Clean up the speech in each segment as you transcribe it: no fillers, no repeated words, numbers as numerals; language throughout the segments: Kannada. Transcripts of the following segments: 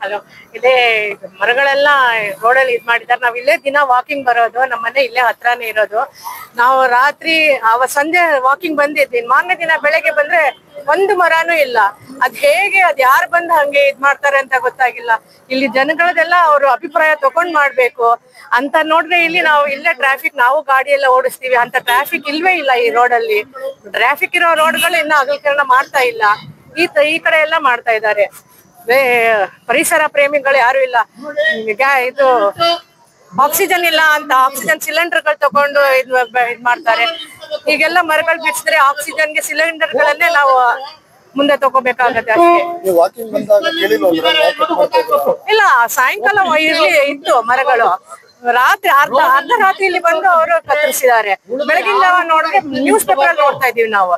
ಹಲೋ, ಇಲ್ಲೇ ಮರಗಳೆಲ್ಲ ರೋಡಲ್ಲಿ ಇದ್ ಮಾಡಿದಾರೆ. ನಾವ್ ಇಲ್ಲೇ ದಿನ ವಾಕಿಂಗ್ ಬರೋದು, ನಮ್ಮನೆ ಇಲ್ಲೇ ಹತ್ರನೇ ಇರೋದು. ನಾವು ರಾತ್ರಿ ಸಂಜೆ ವಾಕಿಂಗ್ ಬಂದಿದ್ವಿ, ಮಾರನೇ ದಿನ ಬೆಳಗ್ಗೆ ಬಂದ್ರೆ ಒಂದು ಮರನೂ ಇಲ್ಲ. ಅದ್ ಹೇಗೆ ಯಾರು ಬಂದು ಹಂಗೆ ಇದ್ ಮಾಡ್ತಾರೆ ಅಂತ ಗೊತ್ತಾಗಿಲ್ಲ. ಇಲ್ಲಿ ಜನಗಳದೆಲ್ಲ ಅವ್ರ ಅಭಿಪ್ರಾಯ ತಕೊಂಡ್ ಮಾಡ್ಬೇಕು ಅಂತ ನೋಡ್ರೆ, ಇಲ್ಲಿ ನಾವು ಇಲ್ಲೇ ಟ್ರಾಫಿಕ್, ನಾವು ಗಾಡಿ ಎಲ್ಲ ಓಡಿಸ್ತೀವಿ, ಅಂತ ಟ್ರಾಫಿಕ್ ಇಲ್ವೇ ಇಲ್ಲ ಈ ರೋಡಲ್ಲಿ. ಟ್ರಾಫಿಕ್ ಇರೋ ರೋಡ್ಗಳು ಇನ್ನ ಅಗಲೀಕರಣ ಮಾಡ್ತಾ ಇಲ್ಲ. ಈ ಕಡೆ ಎಲ್ಲ ಮಾಡ್ತಾ ಇದ್ದಾರೆ. ಪರಿಸರ ಪ್ರೇಮಿಗಳು ಯಾರು ಇಲ್ಲ. ಇದು ಆಕ್ಸಿಜನ್ ಇಲ್ಲ ಅಂತ ಆಕ್ಸಿಜನ್ ಸಿಲಿಂಡರ್ಗಳು ತಗೊಂಡು ಇದ್ ಮಾಡ್ತಾರೆ. ಈಗೆಲ್ಲ ಮರಗಳು ಬಿಡಿಸಿದ್ರೆ ಆಕ್ಸಿಜನ್ಗೆ ಸಿಲಿಂಡರ್ಗಳನ್ನೇ ನಾವು ಮುಂದೆ ತಗೋಬೇಕಾಗತ್ತೆ ಅಷ್ಟೇ. ಇಲ್ಲ, ಸಾಯಂಕಾಲ ಇತ್ತು ಮರಗಳು. ರಾತ್ರಿ ಅರ್ಧ ರಾತ್ರಿಯಲ್ಲಿ ಬಂದು ಅವರು ಕತ್ತರಿಸಿದ್ದಾರೆ. ಬೆಳಗಿನ ಜಾವ ನೋಡಿದ್ರೆ ನ್ಯೂಸ್ ಪೇಪರ್ ಅಲ್ಲಿ ನೋಡ್ತಾ ಇದೀವಿ ನಾವು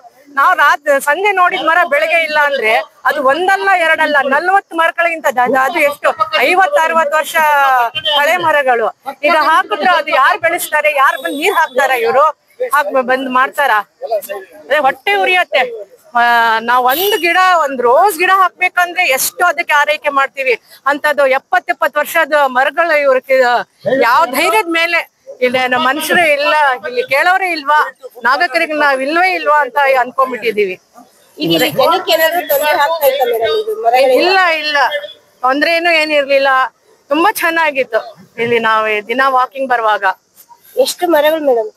ಸಂಜೆ ನೋಡಿದ ಮರ ಬೆಳಗ್ಗೆ ಇಲ್ಲ ಅಂದ್ರೆ ಅದು ಒಂದಲ್ಲ ಎರಡಲ್ಲ 40 ಮರಗಳಿಗಿಂತ ಅದು ಎಷ್ಟು 50-60 ವರ್ಷ ಹಳೆ ಮರಗಳು. ಈಗ ಹಾಕಿದ್ರೆ ಅದು ಯಾರು ಬೆಳೆಸ್ತಾರೆ, ಯಾರು ಬಂದು ನೀರ್ ಹಾಕ್ತಾರ, ಇವರು ಬಂದ್ ಮಾಡ್ತಾರ? ಅದೇ ಹೊಟ್ಟೆ ಉರಿಯತ್ತೆ. ನಾವ್ ಒಂದ್ ರೋಸ್ ಗಿಡ ಹಾಕ್ಬೇಕಂದ್ರೆ ಎಷ್ಟು ಅದಕ್ಕೆ ಆರೈಕೆ ಮಾಡ್ತೀವಿ. ಅಂತದ್ದು 70 ವರ್ಷದ ಮರಗಳು ಇವ್ರಿಗೆ ಯಾವ ಧೈರ್ಯದ ಮೇಲೆ ಇಲ್ಲಿ ನಮ್ಮ ಮನುಷ್ಯರೇ ಇಲ್ಲ, ಇಲ್ಲಿ ಕೇಳೋರೇ ಇಲ್ವಾ, ನಾಗರಿಕರಿಗೆ ನಾವ್ ಇಲ್ವೇ ಇಲ್ವಾ ಅಂತ ಅನ್ಕೊಂಡ್ಬಿಟ್ಟಿದೀವಿ. ಇಲ್ಲ ತೊಂದ್ರೆ ಏನಿರ್ಲಿಲ್ಲ, ತುಂಬಾ ಚೆನ್ನಾಗಿತ್ತು. ಇಲ್ಲಿ ನಾವು ದಿನ ವಾಕಿಂಗ್ ಬರುವಾಗ ಎಷ್ಟು ಮರಗಳು ಮೇಡಮ್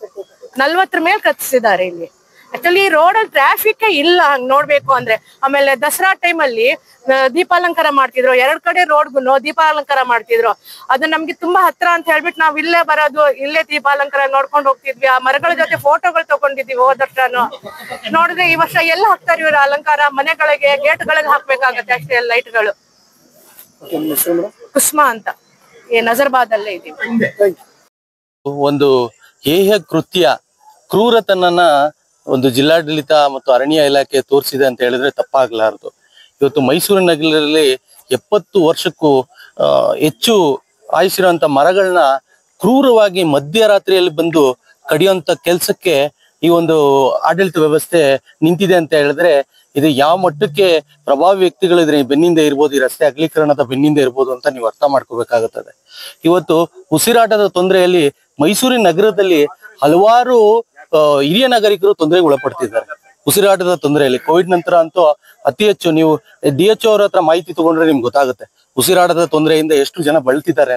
40 ಮೇಲೆ ಕತ್ತಿಸಿದ್ದಾರೆ. ಇಲ್ಲಿ ಆಕ್ಚುಲಿ ರೋಡಲ್ಲಿ ಟ್ರಾಫಿಕ್ ಇಲ್ಲ ಹಂಗ್ ನೋಡ್ಬೇಕು ಅಂದ್ರೆ. ಆಮೇಲೆ ದಸರಾ ಟೈಮ್ ಅಲ್ಲಿ ದೀಪಾಲಂಕಾರ ಮಾಡ್ತಿದ್ರು, 2 ಕಡೆ ರೋಡ್ಗು ದೀಪಾಲಂಕಾರ ಮಾಡ್ತಿದ್ರು. ಅದು ನಮ್ಗೆ ತುಂಬಾ ಹತ್ರ ಅಂತ ಹೇಳ್ಬಿಟ್ಟು ನಾವ್ ಇಲ್ಲೇ ಬರೋದು, ಇಲ್ಲೇ ದೀಪಾಲಂಕಾರ ನೋಡ್ಕೊಂಡು ಹೋಗ್ತಿದ್ವಿ. ಆ ಮರಗಳ ಜೊತೆ ಫೋಟೋಗಳು ತಗೊಂಡಿದ್ವಿ. ಹೋದ ವರ್ಷನು ನೋಡಿದ್ರೆ ಈ ವರ್ಷ ಎಲ್ಲ ಹಾಕ್ತಾರೆ ಇವ್ರ ಅಲಂಕಾರ. ಮನೆಗಳಿಗೆ ಗೇಟ್ಗಳಿಗೆ ಹಾಕ್ಬೇಕಾಗತ್ತೆ ಅಷ್ಟೇ ಲೈಟ್ಗಳು. ಕುಸ್ಮಾ ಅಂತ ನಜರ್ಬಾದ್ ಅಲ್ಲೇ ಇದೀವಿ. ಒಂದು ಹೇಯ ಕೃತ್ಯ, ಕ್ರೂರತನನ ಒಂದು ಜಿಲ್ಲಾಡಳಿತ ಮತ್ತು ಅರಣ್ಯ ಇಲಾಖೆ ತೋರಿಸಿದೆ ಅಂತ ಹೇಳಿದ್ರೆ ತಪ್ಪಾಗ್ಲಾರದು. ಇವತ್ತು ಮೈಸೂರು ನಗರದಲ್ಲಿ 70 ವರ್ಷಕ್ಕೂ ಹೆಚ್ಚು ಆಯುಸಿರುವಂತ ಮರಗಳನ್ನ ಕ್ರೂರವಾಗಿ ಮಧ್ಯರಾತ್ರಿಯಲ್ಲಿ ಬಂದು ಕಡಿಯುವಂತ ಕೆಲ್ಸಕ್ಕೆ ಈ ಒಂದು ಆಡಳಿತ ವ್ಯವಸ್ಥೆ ನಿಂತಿದೆ ಅಂತ ಹೇಳಿದ್ರೆ ಇದು ಯಾವ ಮಟ್ಟಕ್ಕೆ ಪ್ರಭಾವಿ ವ್ಯಕ್ತಿಗಳು ಇದ್ರೆ ಬೆನ್ನಿಂದ ಇರ್ಬೋದು, ಈ ರಸ್ತೆ ಅಗಲೀಕರಣದ ಬೆನ್ನಿಂದ ಇರ್ಬೋದು ಅಂತ ನೀವು ಅರ್ಥ ಮಾಡ್ಕೋಬೇಕಾಗುತ್ತದೆ. ಇವತ್ತು ಉಸಿರಾಟದ ತೊಂದರೆಯಲ್ಲಿ ಮೈಸೂರಿನ ನಗರದಲ್ಲಿ ಹಲವಾರು ಹಿರಿಯ ನಾಗರಿಕರು ತೊಂದರೆಗೆ ಒಳಪಡ್ತಿದ್ದಾರೆ. ಉಸಿರಾಟದ ತೊಂದರೆಯಲ್ಲಿ ಕೋವಿಡ್ ನಂತರ ಅಂತೂ ಅತಿ ಹೆಚ್ಚು, ನೀವು DHO ಅವ್ರ ಹತ್ರ ಮಾಹಿತಿ ತಗೊಂಡ್ರೆ ನಿಮ್ಗೆ ಗೊತ್ತಾಗುತ್ತೆ ಉಸಿರಾಟದ ತೊಂದರೆಯಿಂದ ಎಷ್ಟು ಜನ ಬಳಲ್ತಿದ್ದಾರೆ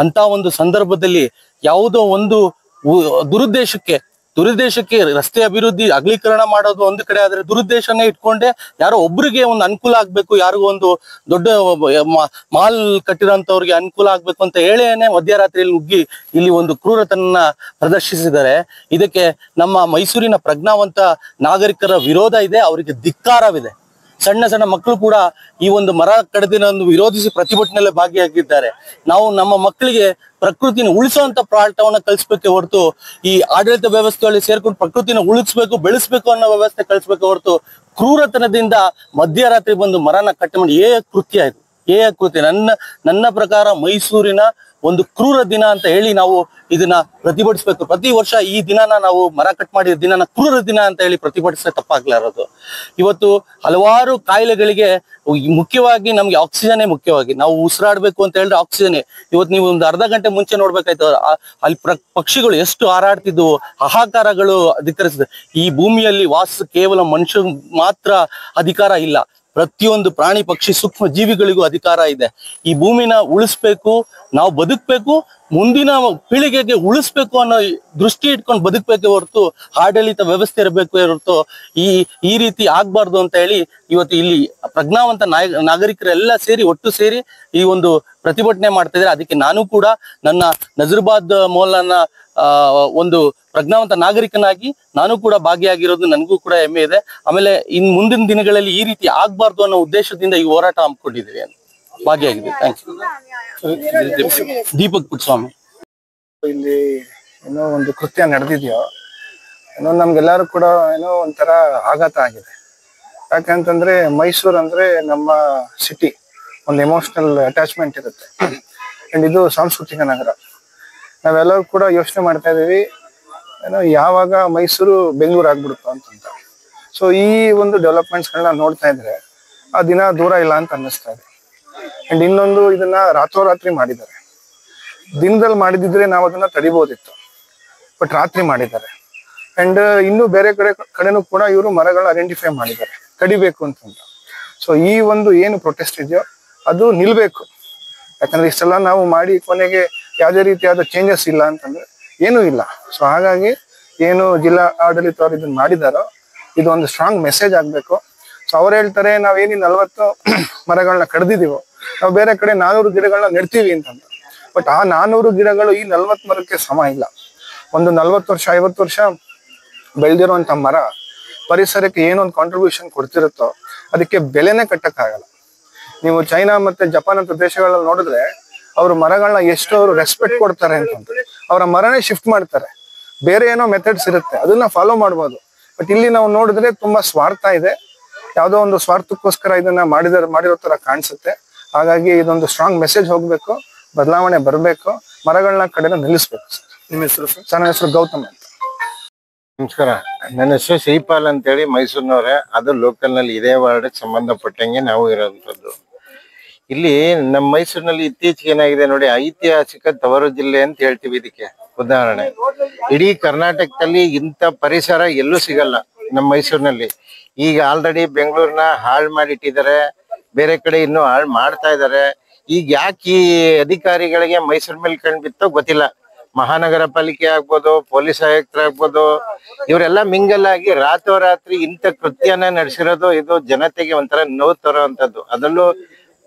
ಅಂತ ಒಂದು ಸಂದರ್ಭದಲ್ಲಿ ಯಾವುದೋ ಒಂದು ದುರುದ್ದೇಶಕ್ಕೆ ರಸ್ತೆ ಅಭಿವೃದ್ಧಿ ಅಗಲೀಕರಣ ಮಾಡೋದು ಒಂದು ಕಡೆ ಆದ್ರೆ, ದುರುದ್ದೇಶನೇ ಇಟ್ಕೊಂಡೆ ಯಾರೋ ಒಬ್ರಿಗೆ ಒಂದು ಅನುಕೂಲ ಆಗ್ಬೇಕು, ಯಾರಿಗೂ ಒಂದು ದೊಡ್ಡ ಮಾಲ್ ಕಟ್ಟಿರೋಂಥವ್ರಿಗೆ ಅನುಕೂಲ ಆಗ್ಬೇಕು ಅಂತ ಹೇಳೇನೆ ಮಧ್ಯರಾತ್ರಿಯಲ್ಲಿ ನುಗ್ಗಿ ಇಲ್ಲಿ ಒಂದು ಕ್ರೂರತನ ಪ್ರದರ್ಶಿಸಿದ್ದಾರೆ. ಇದಕ್ಕೆ ನಮ್ಮ ಮೈಸೂರಿನ ಪ್ರಜ್ಞಾವಂತ ನಾಗರಿಕರ ವಿರೋಧ ಇದೆ, ಅವರಿಗೆ ಧಿಕ್ಕಾರವಿದೆ. ಸಣ್ಣ ಮಕ್ಕಳು ಕೂಡ ಈ ಒಂದು ಮರ ಕಡಿದಿನ ವಿರೋಧಿಸಿ ಪ್ರತಿಭಟನೆಯಲ್ಲಿ ಭಾಗಿಯಾಗಿದ್ದಾರೆ. ನಾವು ನಮ್ಮ ಮಕ್ಕಳಿಗೆ ಪ್ರಕೃತಿನ ಉಳಿಸುವಂತ ಪಾಠವನ್ನ ಕಲಿಸ್ಬೇಕೆ ಹೊರತು ಈ ಆಡಳಿತ ವ್ಯವಸ್ಥೆಯಲ್ಲಿ ಸೇರ್ಕೊಂಡು ಪ್ರಕೃತಿನ ಉಳಿಸ್ಬೇಕು, ಬೆಳೆಸ್ಬೇಕು ಅನ್ನೋ ವ್ಯವಸ್ಥೆ ಕಲಿಸ್ಬೇಕು ಹೊರತು ಕ್ರೂರತನದಿಂದ ಮಧ್ಯರಾತ್ರಿ ಬಂದು ಮರನ ಕಟ್ ಮಾಡಿ ಕೃತ್ಯ ಇದು. ಕೃತ್ಯ ನನ್ನ ಪ್ರಕಾರ ಮೈಸೂರಿನ ಒಂದು ಕ್ರೂರ ದಿನ ಅಂತ ಹೇಳಿ ನಾವು ಇದನ್ನ ಪ್ರತಿಭಟಿಸ್ಬೇಕು. ಪ್ರತಿ ವರ್ಷ ಈ ದಿನನ ನಾವು ಮರ ಕಟ್ ಮಾಡಿದ ದಿನನ ಕ್ರೂರ ದಿನ ಅಂತ ಹೇಳಿ ಪ್ರತಿಭಟಿಸಿದ್ರೆ ತಪ್ಪಾಗ್ಲಾರದು. ಇವತ್ತು ಹಲವಾರು ಕಾಯಿಲೆಗಳಿಗೆ ಮುಖ್ಯವಾಗಿ ನಮ್ಗೆ ಆಕ್ಸಿಜನ್ನೇ ಮುಖ್ಯವಾಗಿ, ನಾವು ಉಸಿರಾಡ್ಬೇಕು ಅಂತ ಹೇಳಿದ್ರೆ ಆಕ್ಸಿಜನ್ನೇ. ಇವತ್ತು ನೀವು ಒಂದು ಅರ್ಧ ಗಂಟೆ ಮುಂಚೆ ನೋಡ್ಬೇಕಾಯ್ತು, ಅಲ್ಲಿ ಪಕ್ಷಿಗಳು ಎಷ್ಟು ಹಾರಾಡ್ತಿದ್ವು, ಹಾಹಾಕಾರಗಳು ಧಿಕ್ಕರಿಸಿದೆ. ಈ ಭೂಮಿಯಲ್ಲಿ ಕೇವಲ ಮನುಷ್ಯ ಮಾತ್ರ ಅಧಿಕಾರ ಇಲ್ಲ, ಪ್ರತಿಯೊಂದು ಪ್ರಾಣಿ ಪಕ್ಷಿ ಸೂಕ್ಷ್ಮ ಜೀವಿಗಳಿಗೂ ಅಧಿಕಾರ ಇದೆ. ಈ ಭೂಮಿನ ಉಳಿಸ್ಬೇಕು, ನಾವು ಬದುಕ್ಬೇಕು, ಮುಂದಿನ ಪೀಳಿಗೆಗೆ ಉಳಿಸ್ಬೇಕು ಅನ್ನೋ ದೃಷ್ಟಿ ಇಟ್ಕೊಂಡು ಬದುಕ್ಬೇಕೆ ಹೊರತು ಆಡಳಿತ ವ್ಯವಸ್ಥೆ ಇರಬೇಕು ಹೊರತು ಈ ರೀತಿ ಆಗ್ಬಾರ್ದು ಅಂತ ಹೇಳಿ ಇವತ್ತು ಇಲ್ಲಿ ಪ್ರಜ್ಞಾವಂತ ನಾಗರಿಕರೆಲ್ಲ ಒಟ್ಟು ಸೇರಿ ಈ ಒಂದು ಪ್ರತಿಭಟನೆ ಮಾಡ್ತಾ ಇದ್ದಾರೆ. ಅದಕ್ಕೆ ನಾನು ಕೂಡ ನನ್ನ ನಜರ್ಬಾದ್ ಮೌಲಾನ ಒಂದು ಪ್ರಜ್ಞಾವಂತ ನಾಗರಿಕನಾಗಿ ನಾನು ಕೂಡ ಭಾಗಿಯಾಗಿರೋದು ನನಗೂ ಕೂಡ ಹೆಮ್ಮೆ ಇದೆ. ಆಮೇಲೆ ಮುಂದಿನ ದಿನಗಳಲ್ಲಿ ಈ ರೀತಿ ಆಗ್ಬಾರ್ದು ಅನ್ನೋ ಉದ್ದೇಶದಿಂದ ಈ ಹೋರಾಟ ಹಮ್ಮಿಕೊಂಡಿದ್ದೀವಿ ಅಂತ ಭಾಗಿಯಾಗಿದೆ. ಥ್ಯಾಂಕ್ಸ್. ದೀಪಕ್ ಪುಟ್ಟಸ್ವಾಮಿ. ಇಲ್ಲಿ ಏನೋ ಒಂದು ಕೃತ್ಯ ನಡೆದಿದೆಯೋ ಏನೋ ನಮ್ಗೆಲ್ಲರೂ ಕೂಡ ಏನೋ ಒಂಥರ ಆಘಾತ ಆಗಿದೆ. ಯಾಕಂತಂದ್ರೆ ಮೈಸೂರು ಅಂದ್ರೆ ನಮ್ಮ ಸಿಟಿ, ಒಂದು ಎಮೋಷನಲ್ ಅಟ್ಯಾಚ್ಮೆಂಟ್ ಇರುತ್ತೆ. ಅಂಡ್ ಇದು ಸಾಂಸ್ಕೃತಿಕ ನಗರ. ನಾವೆಲ್ಲರೂ ಕೂಡ ಯೋಚನೆ ಮಾಡ್ತಾ ಇದೀವಿ ಏನೋ ಯಾವಾಗ ಮೈಸೂರು ಬೆಂಗಳೂರು ಆಗ್ಬಿಡುತ್ತೋ ಅಂತ. ಸೊ ಈ ಒಂದು ಡೆವಲಪ್ಮೆಂಟ್ಸ್ಗಳನ್ನ ನೋಡ್ತಾ ಇದ್ರೆ ಆ ದಿನ ದೂರ ಇಲ್ಲ ಅಂತ ಅನ್ನಿಸ್ತಾ ಇದೆ. ಅಂಡ್ ಇನ್ನೊಂದು ಇದನ್ನ ರಾತ್ರೋರಾತ್ರಿ ಮಾಡಿದ್ದಾರೆ. ದಿನದಲ್ಲಿ ಮಾಡಿದಿದ್ರೆ ನಾವು ಅದನ್ನ ತಡಿಬೋದಿತ್ತು, ಬಟ್ ರಾತ್ರಿ ಮಾಡಿದ್ದಾರೆ. ಅಂಡ್ ಇನ್ನು ಬೇರೆ ಕಡೆನೂ ಕೂಡ ಇವರು ಮರಗಳನ್ನ ಐಡೆಂಟಿಫೈ ಮಾಡಿದ್ದಾರೆ ಕಡಿಬೇಕು ಅಂತ. ಸೊ ಈ ಒಂದು ಏನು ಪ್ರೊಟೆಸ್ಟ್ ಇದೆಯೋ ಅದು ನಿಲ್ಬೇಕು. ಯಾಕಂದ್ರೆ ಇಷ್ಟೆಲ್ಲ ನಾವು ಮಾಡಿ ಕೊನೆಗೆ ಯಾವುದೇ ರೀತಿಯಾದ ಚೇಂಜಸ್ ಇಲ್ಲ ಅಂತಂದ್ರೆ ಏನೂ ಇಲ್ಲ. ಸೊ ಹಾಗಾಗಿ ಏನು ಜಿಲ್ಲಾ ಆಡಳಿತ ಅವರು ಇದನ್ನ ಮಾಡಿದಾರೋ ಇದು ಒಂದು ಸ್ಟ್ರಾಂಗ್ ಮೆಸೇಜ್ ಆಗ್ಬೇಕು. ಸೊ ಅವ್ರು ಹೇಳ್ತಾರೆ ನಾವೇನು 40 ಮರಗಳನ್ನ ಕಡ್ದಿದೀವೋ ನಾವು ಬೇರೆ ಕಡೆ 400 ಗಿಡಗಳನ್ನ ನೆಡ್ತೀವಿ ಅಂತಂತ. ಬಟ್ ಆ 400 ಗಿಡಗಳು ಈ 40 ಮರಕ್ಕೆ ಸಮ ಇಲ್ಲ. ಒಂದು 40 ವರ್ಷ 50 ವರ್ಷ ಬೆಳೆದಿರುವಂತ ಮರ ಪರಿಸರಕ್ಕೆ ಏನೊಂದು ಕಾಂಟ್ರಿಬ್ಯೂಷನ್ ಕೊಡ್ತಿರುತ್ತೋ ಅದಕ್ಕೆ ಬೆಲೆನೇ ಕಟ್ಟಕ್ಕಾಗಲ್ಲ. ನೀವು ಚೈನಾ ಮತ್ತೆ ಜಪಾನ್ ಅಂತ ದೇಶಗಳಲ್ಲಿ ನೋಡಿದ್ರೆ ಅವ್ರ ಮರಗಳನ್ನ ಎಷ್ಟು ಅವರು ರೆಸ್ಪೆಕ್ಟ್ ಕೊಡ್ತಾರೆ ಅಂತ. ಅವರ ಮರನೇ ಶಿಫ್ಟ್ ಮಾಡ್ತಾರೆ. ಬೇರೆ ಏನೋ ಮೆಥಡ್ಸ್ ಇರುತ್ತೆ ಅದನ್ನ ಫಾಲೋ ಮಾಡ್ಬೋದು. ಬಟ್ ಇಲ್ಲಿ ನಾವು ನೋಡಿದ್ರೆ ತುಂಬಾ ಸ್ವಾರ್ಥ ಇದೆ. ಯಾವುದೋ ಒಂದು ಸ್ವಾರ್ಥಕ್ಕೋಸ್ಕರ ಇದನ್ನ ಮಾಡಿರೋ ತರ ಕಾಣಿಸುತ್ತೆ. ಹಾಗಾಗಿ ಇದೊಂದು ಸ್ಟ್ರಾಂಗ್ ಮೆಸೇಜ್ ಹೋಗ್ಬೇಕು, ಬದಲಾವಣೆ ಬರಬೇಕು, ಮರಗಳನ್ನ ಕಡೆನ ನಿಲ್ಲಿಸ್ಬೇಕು. ನಿಮ್ಮ ಹೆಸರು ಸರ್? ನನ್ನ ಹೆಸರು ಗೌತಮ್ ಅಂತ. ನಮಸ್ಕಾರ, ನನ್ನ ಹೆಸರು ಶ್ರೀಪಾಲ್ ಅಂತೇಳಿ, ಮೈಸೂರಿನವರೇ. ಅದು ಲೋಕಲ್ ನಲ್ಲಿ ಇದೇ ವಾರ್ಡ್ ಸಂಬಂಧಪಟ್ಟಂಗೆ ನಾವು ಇರೋಂಥದ್ದು. ಇಲ್ಲಿ ನಮ್ಮ ಮೈಸೂರಿನಲ್ಲಿ ಇತ್ತೀಚೆಗೆ ಏನಾಗಿದೆ ನೋಡಿ, ಐತಿಹಾಸಿಕ ತವರು ಜಿಲ್ಲೆ ಅಂತ ಹೇಳ್ತೀವಿ ಇದಕ್ಕೆ. ಉದಾಹರಣೆ, ಇಡೀ ಕರ್ನಾಟಕದಲ್ಲಿ ಇಂಥ ಪರಿಸರ ಎಲ್ಲೂ ಸಿಗಲ್ಲ ನಮ್ಮ ಮೈಸೂರಿನಲ್ಲಿ. ಈಗ ಆಲ್ರೆಡಿ ಬೆಂಗಳೂರನ್ನ ಹಾಳು ಮಾಡಿಟ್ಟಿದ್ದಾರೆ, ಬೇರೆ ಕಡೆ ಇನ್ನೂ ಹಾಳು ಮಾಡ್ತಾ ಇದ್ದಾರೆ. ಈಗ ಯಾಕೆ ಈ ಅಧಿಕಾರಿಗಳಿಗೆ ಮೈಸೂರ್ ಮೇಲೆ ಕಣ್ ಬಿತ್ತೋ ಗೊತ್ತಿಲ್ಲ. ಮಹಾನಗರ ಪಾಲಿಕೆ ಆಗ್ಬೋದು, ಪೊಲೀಸ್ ಆಯುಕ್ತರಾಗ್ಬೋದು, ಇವರೆಲ್ಲ ಮಿಂಗಲ್ ಆಗಿ ರಾತ್ರೋರಾತ್ರಿ ಇಂಥ ಕೃತ್ಯನ ನಡೆಸಿರೋದು ಇದು ಜನತೆಗೆ ಒಂಥರ ನೋವು ತರೋವಂಥದ್ದು. ಅದರಲ್ಲೂ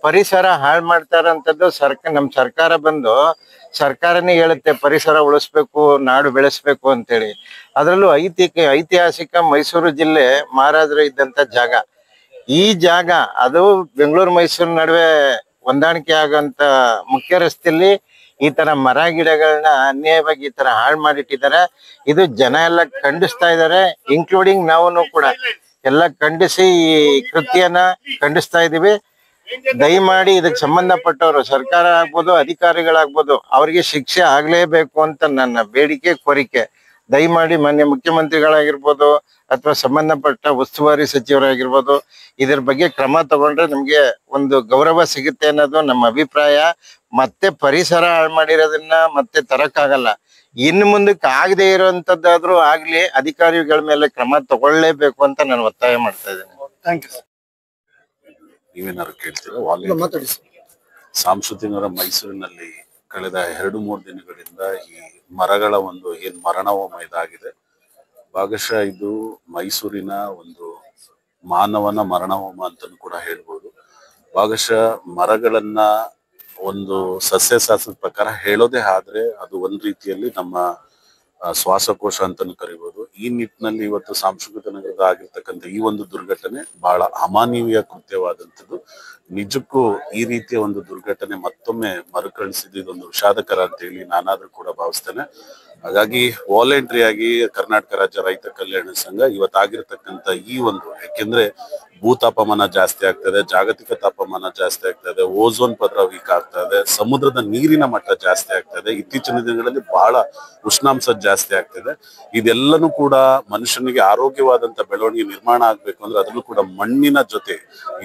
ಪರಿಸರ ಹಾಳು ಮಾಡ್ತಾ ಇರೋಂಥದ್ದು. ನಮ್ಮ ಸರ್ಕಾರ ಬಂದು ಸರ್ಕಾರನೇ ಹೇಳುತ್ತೆ ಪರಿಸರ ಉಳಿಸ್ಬೇಕು, ನಾಡು ಬೆಳೆಸ್ಬೇಕು ಅಂತೇಳಿ. ಅದರಲ್ಲೂ ಐತಿಹಾಸಿಕ ಮೈಸೂರು ಜಿಲ್ಲೆ ಮಹಾರಾಜರು ಇದ್ದಂತ ಜಾಗ. ಈ ಜಾಗ ಅದು ಬೆಂಗಳೂರು ಮೈಸೂರು ನಡುವೆ ಹೊಂದಾಣಿಕೆ ಆಗಂತ ಮುಖ್ಯ ರಸ್ತೆಯಲ್ಲಿ ಈ ತರ ಮರ ಗಿಡಗಳನ್ನ ಅನ್ಯಾಯವಾಗಿ ಈ ತರ ಹಾಳು ಮಾಡಿಟ್ಟಿದ್ದಾರೆ. ಇದು ಜನ ಎಲ್ಲ ಖಂಡಿಸ್ತಾ ಇದ್ದಾರೆ, ಇನ್ಕ್ಲೂಡಿಂಗ್ ನಾವು ಕೂಡ ಎಲ್ಲ ಖಂಡಿಸಿ ಈ ಕೃತ್ಯನ ಖಂಡಿಸ್ತಾ ಇದೀವಿ. ದಯಮಾಡಿ ಇದಕ್ಕೆ ಸಂಬಂಧಪಟ್ಟವರು ಸರ್ಕಾರ ಆಗ್ಬೋದು, ಅಧಿಕಾರಿಗಳಾಗ್ಬೋದು, ಅವ್ರಿಗೆ ಶಿಕ್ಷೆ ಆಗ್ಲೇಬೇಕು ಅಂತ ನನ್ನ ಬೇಡಿಕೆ, ಕೋರಿಕೆ. ದಯಮಾಡಿ ಮಾನ್ಯ ಮುಖ್ಯಮಂತ್ರಿಗಳಾಗಿರ್ಬೋದು ಅಥವಾ ಸಂಬಂಧಪಟ್ಟ ಉಸ್ತುವಾರಿ ಸಚಿವರಾಗಿರ್ಬೋದು, ಇದ್ರ ಬಗ್ಗೆ ಕ್ರಮ ತಗೊಂಡ್ರೆ ನಮ್ಗೆ ಒಂದು ಗೌರವ ಸಿಗುತ್ತೆ ಅನ್ನೋದು ನಮ್ಮ ಅಭಿಪ್ರಾಯ. ಮತ್ತೆ ಪರಿಸರ ಹಾಳು ಮಾಡಿರೋದನ್ನ ಮತ್ತೆ ತರಕ್ಕಾಗಲ್ಲ. ಇನ್ನು ಮುಂದಕ್ಕೆ ಆಗದೆ ಇರುವಂತದ್ದಾದ್ರೂ ಆಗ್ಲಿ, ಅಧಿಕಾರಿಗಳ ಮೇಲೆ ಕ್ರಮ ತಗೊಳ್ಳೇಬೇಕು ಅಂತ ನಾನು ಒತ್ತಾಯ ಮಾಡ್ತಾ ಇದ್ದೇನೆ. Thank you sir. ನೀವೇನಾದ್ರು ಕೇಳ್ತೀರಾ? ಸಾಂಸ್ಕೃತಿಕ ನಗರ ಮೈಸೂರಿನಲ್ಲಿ ಕಳೆದ 2-3 ದಿನಗಳಿಂದ ಈ ಮರಗಳ ಒಂದು ಏನ್ ಮರಣಹೋಮ ಇದಾಗಿದೆ. ಭಾಗಶಃ ಇದು ಮೈಸೂರಿನ ಒಂದು ಮಾನವನ ಮರಣಹೋಮ ಅಂತಲೂ ಕೂಡ ಹೇಳ್ಬೋದು. ಭಾಗಶಃ ಮರಗಳನ್ನ ಒಂದು ಸಸ್ಯಶಾಸ್ತ್ರದ ಪ್ರಕಾರ ಹೇಳೋದೇ ಆದ್ರೆ ಅದು ಒಂದ್ ರೀತಿಯಲ್ಲಿ ನಮ್ಮ ಶ್ವಾಸಕೋಶ ಅಂತಾನು ಕರಿಬಹುದು. ಈ ನಿಟ್ಟಿನಲ್ಲಿ ಇವತ್ತು ಸಾಂಸ್ಕೃತಿಕ ನಗರದ ಆಗಿರ್ತಕ್ಕಂಥ ಈ ಒಂದು ದುರ್ಘಟನೆ ಬಹಳ ಅಮಾನವೀಯ ಕೃತ್ಯವಾದಂಥದ್ದು. ನಿಜಕ್ಕೂ ಈ ರೀತಿಯ ಒಂದು ದುರ್ಘಟನೆ ಮತ್ತೊಮ್ಮೆ ಮರುಕಳಿಸಿದ್ದು ಇದೊಂದು ವಿಷಾದಕರ ಅಂತ ಹೇಳಿ ನಾನಾದ್ರೂ ಕೂಡ ಭಾವಿಸ್ತೇನೆ. ಹಾಗಾಗಿ ವಾಲಂಟ್ರಿ ಆಗಿ ಕರ್ನಾಟಕ ರಾಜ್ಯ ರೈತ ಕಲ್ಯಾಣ ಸಂಘ ಇವತ್ತಾಗಿರ್ತಕ್ಕಂಥ ಈ ಒಂದು, ಯಾಕೆಂದ್ರೆ ಭೂತಾಪಮಾನ ಜಾಸ್ತಿ ಆಗ್ತದೆ, ಜಾಗತಿಕ ತಾಪಮಾನ ಜಾಸ್ತಿ ಆಗ್ತದೆ, ಓಝೋನ್ ಪದರ ವೀಕ್ ಆಗ್ತಾ ಇದೆ, ಸಮುದ್ರದ ನೀರಿನ ಮಟ್ಟ ಜಾಸ್ತಿ ಆಗ್ತದೆ, ಇತ್ತೀಚಿನ ದಿನಗಳಲ್ಲಿ ಬಹಳ ಉಷ್ಣಾಂಶ ಜಾಸ್ತಿ ಆಗ್ತದೆ. ಇದೆಲ್ಲನೂ ಕೂಡ ಮನುಷ್ಯನಿಗೆ ಆರೋಗ್ಯವಾದಂತ ಬೆಳವಣಿಗೆ ನಿರ್ಮಾಣ ಆಗ್ಬೇಕು ಅಂದ್ರೆ ಅದನ್ನು ಕೂಡ ಮಣ್ಣಿನ ಜೊತೆ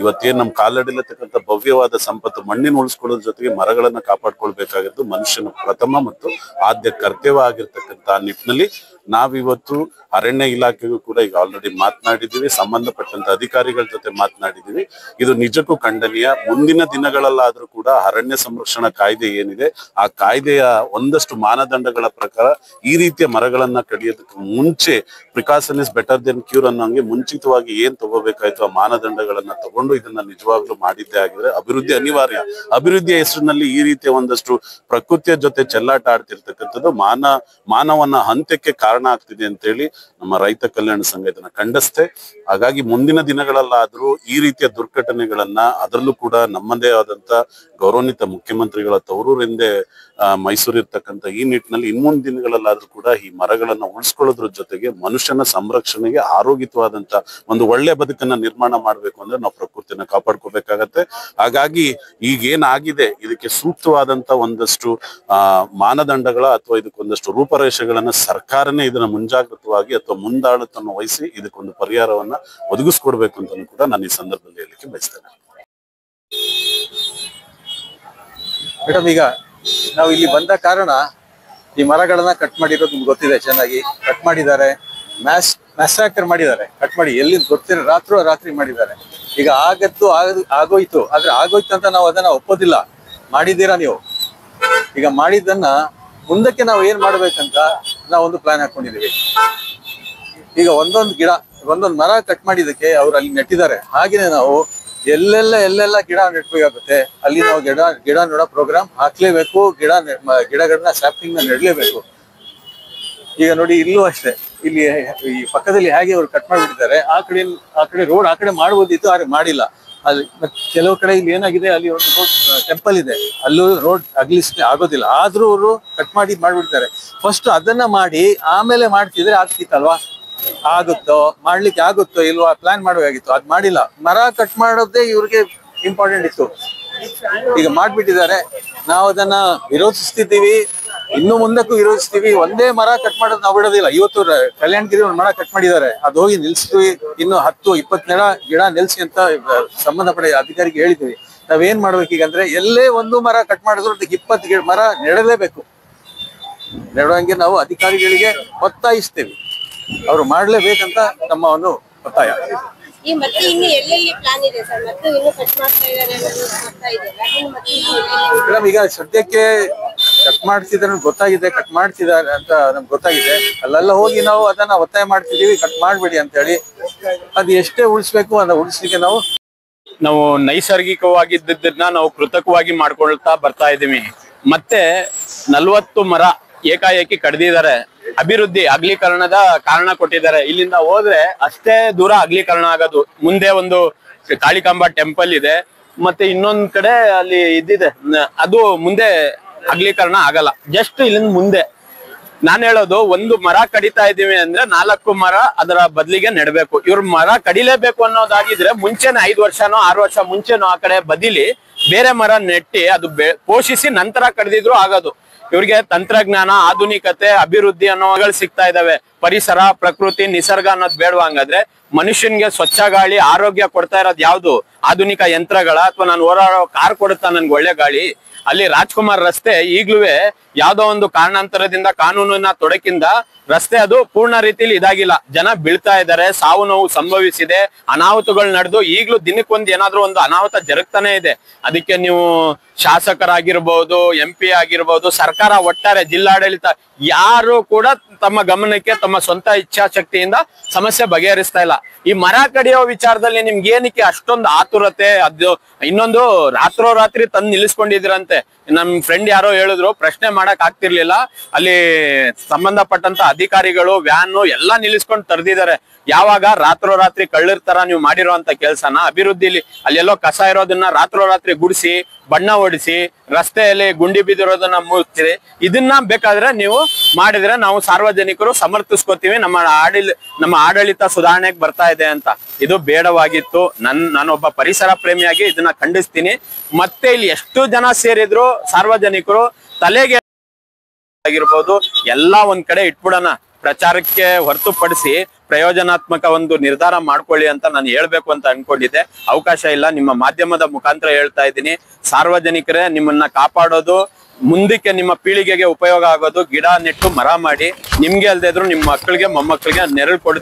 ಇವತ್ತೇನ್ ನಮ್ ಕಾಲಡಿಲತಕ್ಕಂಥ ಭವ್ಯವಾದ ಸಂಪತ್ತು ಮಣ್ಣಿನ ಉಳಿಸ್ಕೊಳ್ಳೋದ್ರ ಜೊತೆಗೆ ಮರಗಳನ್ನ ಕಾಪಾಡ್ಕೊಳ್ಬೇಕಾಗಿದ್ದು ಮನುಷ್ಯನ ಪ್ರಥಮ ಮತ್ತು ಆದ್ಯ ಕರ್ತವ್ಯ ಆಗಿರ್ತಕ್ಕಂಥ ನಿಟ್ಟಿನಲ್ಲಿ ನಾವಿವತ್ತು ಅರಣ್ಯ ಇಲಾಖೆಗೂ ಕೂಡ ಈಗ ಆಲ್ರೆಡಿ ಮಾತನಾಡಿದೀವಿ, ಸಂಬಂಧಪಟ್ಟಂತ ಅಧಿಕಾರಿಗಳ ಜೊತೆ ಮಾತನಾಡಿದೀವಿ. ಇದು ನಿಜಕ್ಕೂ ಖಂಡನೀಯ. ಮುಂದಿನ ದಿನಗಳಲ್ಲಾದ್ರೂ ಕೂಡ ಅರಣ್ಯ ಸಂರಕ್ಷಣಾ ಕಾಯ್ದೆ ಏನಿದೆ ಆ ಕಾಯ್ದೆಯ ಒಂದಷ್ಟು ಮಾನದಂಡಗಳ ಪ್ರಕಾರ ಈ ರೀತಿಯ ಮರಗಳನ್ನ ಕಡಿಯೋದಕ್ಕೆ ಮುಂಚೆ precaution is better than cure ಅನ್ನೋಂಗೆ ಮುಂಚಿತವಾಗಿ ಏನ್ ತಗೋಬೇಕಾಯ್ತು ಆ ಮಾನದಂಡಗಳನ್ನ ತಗೊಂಡು ಇದನ್ನ ನಿಜವಾಗ್ಲೂ ಮಾಡಿದ್ದೇ ಆಗಿದ್ರೆ ಅಭಿವೃದ್ಧಿ ಅನಿವಾರ್ಯ. ಅಭಿವೃದ್ಧಿಯ ಹೆಸರಿನಲ್ಲಿ ಈ ರೀತಿಯ ಒಂದಷ್ಟು ಪ್ರಕೃತಿಯ ಜೊತೆ ಚೆಲ್ಲಾಟ ಆಡ್ತಿರ್ತಕ್ಕಂಥದ್ದು ಮಾನವನ ಹಂತಕ್ಕೆ ಕಾರಣ ಆಗ್ತಿದೆ ಅಂತ ಹೇಳಿ ನಮ್ಮ ರೈತ ಕಲ್ಯಾಣ ಸಂಘ ಇದನ್ನ ಖಂಡಿಸ್ತೆ. ಹಾಗಾಗಿ ಮುಂದಿನ ದಿನಗಳಲ್ಲಾದ್ರೂ ಈ ರೀತಿಯ ದುರ್ಘಟನೆಗಳನ್ನ, ಅದರಲ್ಲೂ ಕೂಡ ನಮ್ಮದೇ ಆದಂತ ಗೌರವಾನ್ವಿತ ಮುಖ್ಯಮಂತ್ರಿಗಳ ತವರೂರಿಂದೇ ಮೈಸೂರು ಇರ್ತಕ್ಕಂಥ ಈ ನಿಟ್ಟಿನಲ್ಲಿ ಇನ್ಮುಂದಿನ ದಿನಗಳಲ್ಲಾದ್ರೂ ಕೂಡ ಈ ಮರಗಳನ್ನ ಉಳಿಸ್ಕೊಳ್ಳೋದ್ರ ಜೊತೆಗೆ ಮನುಷ್ಯನ ಸಂರಕ್ಷಣೆಗೆ ಆರೋಗ್ಯವಾದಂತ ಒಂದು ಒಳ್ಳೆ ಬದುಕನ್ನ ನಿರ್ಮಾಣ ಮಾಡ್ಬೇಕು ಅಂದ್ರೆ ನಾವು ಪ್ರಕೃತಿನ ಕಾಪಾಡ್ಕೋಬೇಕಾಗತ್ತೆ. ಹಾಗಾಗಿ ಈಗೇನಾಗಿದೆ ಇದಕ್ಕೆ ಸೂಕ್ತವಾದಂತ ಒಂದಷ್ಟು ಮಾನದಂಡಗಳ ಅಥವಾ ಇದಕ್ಕೊಂದಷ್ಟು ರೂಪರೇಷೆಗಳನ್ನ ಸರ್ಕಾರನೇ ಇದನ್ನ ಮುಂಜಾಗ್ರತವಾಗಿ ಅಥವಾ ಮುಂದಾಳತ್ವವನ್ನು ವಹಿಸಿ ಇದಕ್ಕೊಂದು ಪರಿಹಾರವನ್ನ ಒದಗಿಸ್ಕೊಡ್ಬೇಕು ಅಂತ ಕೂಡ ನಾನು ಈ ಸಂದರ್ಭದಲ್ಲಿ ಹೇಳಲಿಕ್ಕೆ ಬಯಸ್ತೇನೆ. ಮೇಡಮ್, ಈಗ ನಾವು ಇಲ್ಲಿ ಬಂದ ಕಾರಣ ಈ ಮರಗಳನ್ನ ಕಟ್ ಮಾಡಿರೋದು ನಿಮ್ಗೆ ಗೊತ್ತಿದೆ, ಚೆನ್ನಾಗಿ ಕಟ್ ಮಾಡಿದ್ದಾರೆ, ಮ್ಯಾಸಾಕರ್ ಮಾಡಿದ್ದಾರೆ, ಕಟ್ ಮಾಡಿ ಎಲ್ಲಿಂದ ಗೊತ್ತಿರೋ ರಾತ್ರಿ ಮಾಡಿದ್ದಾರೆ. ಈಗ ಆಗೋಯ್ತು, ಆದ್ರೆ ಆಗೋಯ್ತು ಅಂತ ನಾವು ಅದನ್ನ ಒಪ್ಪೋದಿಲ್ಲ. ಮಾಡಿದ್ದೀರಾ ನೀವು. ಈಗ ಮಾಡಿದ್ದನ್ನ ಮುಂದಕ್ಕೆ ನಾವು ಏನ್ ಮಾಡ್ಬೇಕಂತ ನಾವೊಂದು ಪ್ಲಾನ್ ಹಾಕೊಂಡಿದೀವಿ. ಈಗ ಒಂದೊಂದು ಮರ ಕಟ್ ಮಾಡಿದಕ್ಕೆ ಅವ್ರು ಅಲ್ಲಿ ನೆಟ್ಟಿದ್ದಾರೆ. ಹಾಗೇನೆ ನಾವು ಎಲ್ಲೆಲ್ಲ ಗಿಡ ನೆಟ್ಬೇಕಾಗುತ್ತೆ. ಅಲ್ಲಿ ನಾವು ಗಿಡ ನೋಡೋ ಪ್ರೋಗ್ರಾಮ್ ಹಾಕ್ಲೇಬೇಕು. ಗಿಡಗಳನ್ನ ಸ್ಯಾಪ್ಲಿಂಗ್ ನ ನೆಡ್ಲೇಬೇಕು. ಈಗ ನೋಡಿ, ಇಲ್ಲೂ ಅಷ್ಟೇ, ಇಲ್ಲಿ ಈ ಪಕ್ಕದಲ್ಲಿ ಹೇಗೆ ಅವ್ರು ಕಟ್ ಮಾಡಿಬಿಟ್ಟಿದ್ದಾರೆ. ಆ ಕಡೆ ರೋಡ್ ಆ ಕಡೆ ಮಾಡ್ಬೋದಿತ್ತು, ಆದ್ರೆ ಮಾಡಿಲ್ಲ. ಅಲ್ಲಿ ಕೆಲವು ಕಡೆ ಇಲ್ಲಿ ಏನಾಗಿದೆ, ಅಲ್ಲಿ ಒಂದು ರೋಡ್ ಟೆಂಪಲ್ ಇದೆ, ಅಲ್ಲೂ ರೋಡ್ ಅಗ್ಲಿಸ್ಲಿಕ್ಕೆ ಆಗೋದಿಲ್ಲ. ಆದ್ರೂ ಅವರು ಕಟ್ ಮಾಡ್ಬಿಡ್ತಾರೆ. ಫಸ್ಟ್ ಅದನ್ನ ಮಾಡಿ ಆಮೇಲೆ ಮಾಡ್ತಿದ್ರೆ ಆಗ್ತಿತ್ತಲ್ವಾ? ಮಾಡ್ಲಿಕ್ಕೆ ಆಗುತ್ತೋ ಇಲ್ವಾ ಪ್ಲಾನ್ ಮಾಡಬೇಕಾಗಿತ್ತು. ಅದ್ ಮಾಡಿಲ್ಲ. ಮರ ಕಟ್ ಮಾಡೋದೇ ಇವ್ರಿಗೆ ಇಂಪಾರ್ಟೆಂಟ್ ಇತ್ತು. ಈಗ ಮಾಡ್ಬಿಟ್ಟಿದ್ದಾರೆ. ನಾವು ಅದನ್ನ ವಿರೋಧಿಸ್ತಿದ್ದೀವಿ, ಇನ್ನು ಮುಂದಕ್ಕೂ ವಿರೋಧಿಸ್ತೀವಿ. ಒಂದೇ ಮರ ಕಟ್ ಮಾಡೋದು ನಾವು ಬಿಡೋದಿಲ್ಲ. ಇವತ್ತು ಕಲ್ಯಾಣಗಿರಿ ಒಂದು ಮರ ಕಟ್ ಮಾಡಿದ್ದಾರೆ, ಅದು ಹೋಗಿ ನಿಲ್ಸ್ತೀವಿ. ಇನ್ನು 10-20 ಗಿಡ ನಿಲ್ಸಿ ಅಂತ ಸಂಬಂಧಪಟ್ಟ ಅಧಿಕಾರಿಗೆ ಹೇಳಿದ್ವಿ. ನಾವೇನ್ ಮಾಡ್ಬೇಕೀಗಂದ್ರೆ, ಎಲ್ಲೇ ಒಂದು ಮರ ಕಟ್ ಮಾಡಿದ್ರು 20 ಮರ ನೆಡಲೇಬೇಕು. ನೆಡುವಂಗೆ ನಾವು ಅಧಿಕಾರಿಗಳಿಗೆ ಒತ್ತಾಯಿಸ್ತೇವೆ. ಅವ್ರು ಮಾಡ್ಲೇಬೇಕಂತ ನಮ್ಮ ಒಂದು ಒತ್ತಾಯ. ಈ ಮತ್ತೆ ಇನ್ನು ಎಲ್ಲೆಲ್ಲಿ ಪ್ಲಾನ್ ಇದೆ ಸರ್? ಮತ್ತೆ ಇನ್ನು ಕಟ್ ಮಾಡ್ತಾ ಇದ್ದಾರೆ ಮೇಡಮ್, ಈಗ ಸದ್ಯಕ್ಕೆ ಕಟ್ ಮಾಡ್ತಿದ್ದಾರೆ ಗೊತ್ತಾಗಿದೆ, ಕಟ್ ಮಾಡ್ತಿದ್ದಾರೆ ಅಂತ ನಮ್ಗೆ ಗೊತ್ತಾಗಿದೆ. ಅಲ್ಲೆಲ್ಲ ಹೋಗಿ ನಾವು ಅದನ್ನ ಒತ್ತಾಯ ಮಾಡ್ತಿದೀವಿ, ಕಟ್ ಮಾಡ್ಬೇಡಿ ಅಂತ ಹೇಳಿ. ಅದು ಎಷ್ಟೇ ಉಳಿಸ್ಬೇಕು ಅದನ್ನ ಉಳಿಸ್ಲಿಕ್ಕೆ ನಾವು ನೈಸರ್ಗಿಕವಾಗಿದ್ದನ್ನ ನಾವು ಕೃತಕವಾಗಿ ಮಾಡ್ಕೊಳ್ತಾ ಬರ್ತಾ ಇದೀವಿ. ಮತ್ತೆ 40 ಮರ ಏಕಾಏಕಿ ಕಡ್ದಿದ್ದಾರೆ. ಅಭಿವೃದ್ಧಿ ಅಗಲೀಕರಣದ ಕಾರಣ ಕೊಟ್ಟಿದ್ದಾರೆ. ಇಲ್ಲಿಂದ ಹೋದ್ರೆ ಅಷ್ಟೇ ದೂರ ಅಗಲೀಕರಣ ಆಗೋದು. ಮುಂದೆ ಒಂದು ಕಾಳಿಕಾಂಬಾ ಟೆಂಪಲ್ ಇದೆ, ಮತ್ತೆ ಇನ್ನೊಂದ್ ಕಡೆ ಅಲ್ಲಿ ಇದ್ದಿದೆ, ಅದು ಮುಂದೆ ಅಗಲೀಕರಣ ಆಗಲ್ಲ. ಜಸ್ಟ್ ಇಲ್ಲಿಂದ ಮುಂದೆ ನಾನ್ ಹೇಳೋದು, ಒಂದು ಮರ ಕಡಿತಾ ಇದೀವಿ ಅಂದ್ರೆ 4 ಮರ ಅದರ ಬದಲಿಗೆ ನೆಡ್ಬೇಕು. ಇವ್ರ ಮರ ಕಡಿಲೇಬೇಕು ಅನ್ನೋದಾಗಿದ್ರೆ ಮುಂಚೆನೆ 5 ವರ್ಷನೋ 6 ವರ್ಷ ಮುಂಚೆನೋ ಆ ಕಡೆ ಬದಿಲಿ ಬೇರೆ ಮರ ನೆಟ್ಟಿ ಅದು ಪೋಷಿಸಿ ನಂತರ ಕಡಿದಿದ್ರು ಆಗೋದು. ಇವ್ರಿಗೆ ತಂತ್ರಜ್ಞಾನ, ಆಧುನಿಕತೆ, ಅಭಿವೃದ್ಧಿ ಅನ್ನೋಗಳು ಸಿಗ್ತಾ ಇದಾವೆ. ಪರಿಸರ, ಪ್ರಕೃತಿ, ನಿಸರ್ಗ ಅನ್ನೋದು ಬೇಡವಾ? ಹಂಗಾದ್ರೆ ಮನುಷ್ಯನ್ಗೆ ಸ್ವಚ್ಛ ಗಾಳಿ, ಆರೋಗ್ಯ ಕೊಡ್ತಾ ಇರೋದು ಯಾವ್ದು? ಆಧುನಿಕ ಯಂತ್ರಗಳ, ಅಥವಾ ನಾನು ಓಡಾಡೋ ಕಾರ್ ಕೊಡುತ್ತಾ ನನ್ಗೆ ಒಳ್ಳೆ ಗಾಳಿ? ಅಲ್ಲಿ ರಾಜ್ಕುಮಾರ್ ರಸ್ತೆ ಈಗ್ಲೂ ಯಾವ್ದೋ ಒಂದು ಕಾರಣಾಂತರದಿಂದ, ಕಾನೂನಿನ ತೊಡಕಿಂದ ರಸ್ತೆ ಅದು ಪೂರ್ಣ ರೀತಿಯಲ್ಲಿ ಇದಾಗಿಲ್ಲ. ಜನ ಬೀಳ್ತಾ ಇದ್ದಾರೆ, ಸಾವು ನೋವು ಸಂಭವಿಸಿದೆ, ಅನಾಹುತಗಳು ನಡೆದು ಈಗ್ಲೂ ದಿನಕ್ಕೊಂದು ಏನಾದ್ರೂ ಒಂದು ಅನಾಹುತ ಜರುಗ್ತಾನೆ ಇದೆ. ಅದಕ್ಕೆ ನೀವು ಶಾಸಕರಾಗಿರ್ಬೋದು, MP ಆಗಿರ್ಬೋದು, ಸರ್ಕಾರ ಒಟ್ಟಾರೆ ಜಿಲ್ಲಾಡಳಿತ ಯಾರು ಕೂಡ ತಮ್ಮ ಗಮನಕ್ಕೆ ತಮ್ಮ ಸ್ವಂತ ಇಚ್ಛಾಶಕ್ತಿಯಿಂದ ಸಮಸ್ಯೆ ಬಗೆಹರಿಸ್ತಾ ಇಲ್ಲ. ಈ ಮರ ಕಡಿಯೋ ವಿಚಾರದಲ್ಲಿ ನಿಮ್ಗೆ ಏನಕ್ಕೆ ಅಷ್ಟೊಂದು ಆತುರತೆ? ಅದು ಇನ್ನೊಂದು ರಾತ್ರೋರಾತ್ರಿ ತಂದು ನಿಲ್ಲಿಸ್ಕೊಂಡಿದ್ರಂತೆ. ನಮ್ ಫ್ರೆಂಡ್ ಯಾರೋ ಹೇಳಿದ್ರು, ಪ್ರಶ್ನೆ ಮಾಡಕ್ ಆಗ್ತಿರ್ಲಿಲ್ಲ. ಅಲ್ಲಿ ಸಂಬಂಧಪಟ್ಟಂತ ಅಧಿಕಾರಿಗಳು ವ್ಯಾನ್ ಎಲ್ಲಾ ನಿಲ್ಲಿಸ್ಕೊಂಡು ತರ್ದಿದ್ದಾರೆ. ಯಾವಾಗ? ರಾತ್ರೋರಾತ್ರಿ ಕಳ್ಳರ್ತರ ನೀವು ಮಾಡಿರೋಂತ ಕೆಲ್ಸನ. ಅಭಿವೃದ್ಧಿಲಿ ಅಲ್ಲೆಲ್ಲೋ ಕಸ ಇರೋದನ್ನ ರಾತ್ರೋರಾತ್ರಿ ಗುಡಿಸಿ, ಬಣ್ಣ ಹೊಡಿಸಿ, ರಸ್ತೆಯಲ್ಲಿ ಗುಂಡಿ ಬಿದ್ದಿರೋದನ್ನ ಮುಚ್ಚಿರಿ. ಇದನ್ನ ಬೇಕಾದ್ರೆ ನೀವು ಮಾಡಿದ್ರೆ ನಾವು ಸಾರ್ವಜನಿಕರು ಸಮರ್ಥಿಸ್ಕೋತೀವಿ, ನಮ್ಮ ಆಡಳಿತ ಸುಧಾರಣೆಗೆ ಬರ್ತಾ ಇದೆ ಅಂತ. ಇದು ಬೇಡವಾಗಿತ್ತು. ನಾನೊಬ್ಬ ಪರಿಸರ ಪ್ರೇಮಿಯಾಗಿ ಇದನ್ನ ಖಂಡಿಸ್ತೀನಿ. ಮತ್ತೆ ಇಲ್ಲಿ ಎಷ್ಟು ಜನ ಸೇರಿದ್ರು ಸಾರ್ವಜನಿಕರು ತಲೆಗೆ ಆಗಿರ್ಬೋದು ಎಲ್ಲಾ ಒಂದ್ ಕಡೆ ಇಟ್ಬಿಡೋಣ. ಪ್ರಚಾರಕ್ಕೆ ಹೊರತುಪಡಿಸಿ ಪ್ರಯೋಜನಾತ್ಮಕ ಒಂದು ನಿರ್ಧಾರ ಮಾಡ್ಕೊಳ್ಳಿ ಅಂತ ನಾನು ಹೇಳ್ಬೇಕು ಅಂತ ಅನ್ಕೊಂಡಿದ್ದೆ. ಅವಕಾಶ ಇಲ್ಲ. ನಿಮ್ಮ ಮಾಧ್ಯಮದ ಮುಖಾಂತರ ಹೇಳ್ತಾ ಇದ್ದೀನಿ, ಸಾರ್ವಜನಿಕರೇ ನಿಮ್ಮನ್ನ ಕಾಪಾಡೋದು, ಮುಂದಕ್ಕೆ ನಿಮ್ಮ ಪೀಳಿಗೆಗೆ ಉಪಯೋಗ ಆಗೋದು ಗಿಡ ನೆಟ್ಟು ಮರ ಮಾಡಿ. ನಿಮ್ಗೆ ಅಲ್ದೇ ಇದ್ರು ನಿಮ್ಮ ಮಕ್ಕಳಿಗೆ ಮೊಮ್ಮಕ್ಕಳಿಗೆ ನೆರಳು ಕೊಡ್ತೀವಿ.